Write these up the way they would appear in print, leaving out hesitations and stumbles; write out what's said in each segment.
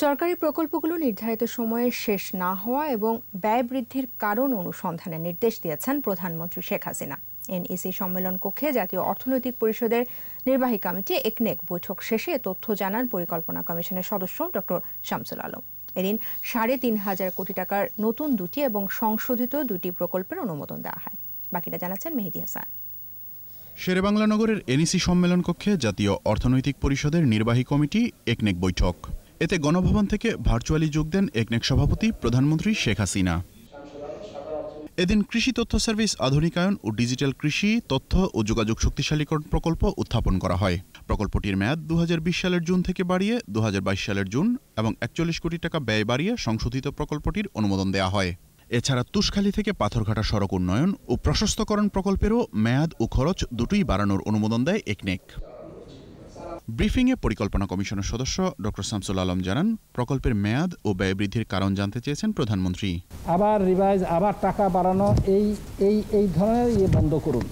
সরকারি প্রকল্পগুলো নির্ধারিত সময়ে শেষ না হওয়া এবং ব্যয় বৃদ্ধির কারণ অনুসন্ধানের নির্দেশ দিয়েছেন প্রধানমন্ত্রী শেখ হাসিনা। এনইসি সম্মেলন কক্ষে জাতীয় অর্থনৈতিক পরিষদের নির্বাহী কমিটি একনেক বৈঠক শেষে তথ্য জানান পরিকল্পনা কমিশনের সদস্য ডক্টর শামসুল আলম। এদিন ৩৫০০ কোটি টাকার নতুন দুটি এবং সংশোধিত দুটি প্রকল্পের অনুমোদন দেওয়া হয়। বাকিটা জানাচ্ছেন মেহেদী হাসান। শেরেবাংলা নগরের এনইসি সম্মেলন কক্ষে জাতীয় অর্থনৈতিক পরিষদের নির্বাহী কমিটি একনেক বৈঠক। এতে গণভবন থেকে ভার্চুয়ালি যোগ দেন একনেক সভাপতি প্রধানমন্ত্রী শেখ হাসিনা। এদিন কৃষি তথ্য সার্ভিস আধুনিকায়ন ও ডিজিটাল কৃষি তথ্য ও যোগাযোগ শক্তিশালীকরণ প্রকল্প উত্থাপন করা হয়। প্রকল্পটির মেয়াদ ২০২০ সালের জুন থেকে বাড়িয়ে ২০২২ সালের জুন এবং ৪১ কোটি টাকা ব্যয় বাড়িয়ে সংশোধিত প্রকল্পটির অনুমোদন দেওয়া হয়। এছাড়া তুষখালী থেকে পাথরঘাটা সড়ক উন্নয়ন ও প্রশস্তকরণ প্রকল্পেরও মেয়াদ ও খরচ দুটোই বাড়ানোর অনুমোদন দেয় একনেক। ব্রিফিংয়ে পরিকল্পনা কমিশনের সদস্য ডক্টর শামসুল আলম জানান, প্রকল্পের মেয়াদ ও ব্যয় বৃদ্ধির কারণ জানতে চেয়েছেন প্রধানমন্ত্রী। আবার রিভাইজ, আবার টাকা বাড়ানো, এই ধরনের বন্ধ করুন।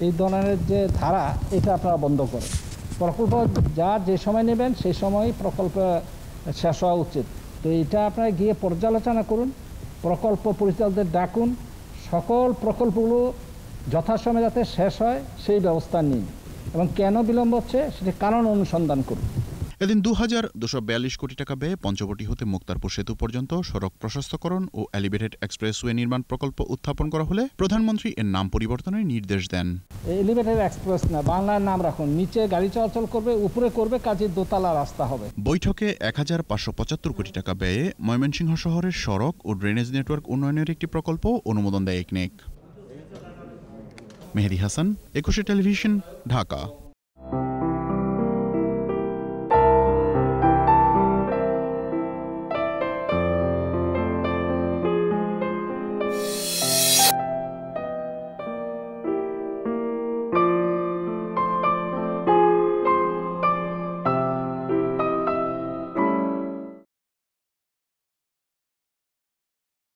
এই ধরনের যে ধারা, এটা আপনারা বন্ধ করেন। প্রকল্প যে সময় নেবেন সেই সময় প্রকল্প শেষ হওয়া উচিত। তো এটা আপনারা গিয়ে পর্যালোচনা করুন, প্রকল্প পরিচালকদের ডাকুন, সকল প্রকল্পগুলো যথাসময়ে যাতে শেষ হয় সেই ব্যবস্থা নিন এবং কেন বিলম্ব হচ্ছে সেটা কারণ অনুসন্ধান করুন। এদিন ২,২৪২ কোটি টাকা ব্যয়ে পঞ্চবটি হতে মুক্তারপুর সেতু পর্যন্ত সড়ক প্রশস্তকরণ ও এলিভেটেড এক্সপ্রেসওয়ে নির্মাণ প্রকল্প উত্থাপন করা হলে প্রধানমন্ত্রী এর নাম পরিবর্তনের নির্দেশ দেন। এলিভেটেড এক্সপ্রেস না, বাংলার নাম রাখুন। নিচে গাড়ি চলাচল করবে, উপরে করবে, কাজে দোতলা রাস্তা হবে। বৈঠকে ১,৫৭৫ কোটি টাকা ব্যয়ে ময়মনসিংহ শহরের সড়ক ও ড্রেনেজ নেটওয়ার্ক উন্নয়নের একটি প্রকল্প অনুমোদন দেয় একনেক। মেহেদী হাসান, ২১ টেলিভিশন, ঢাকা।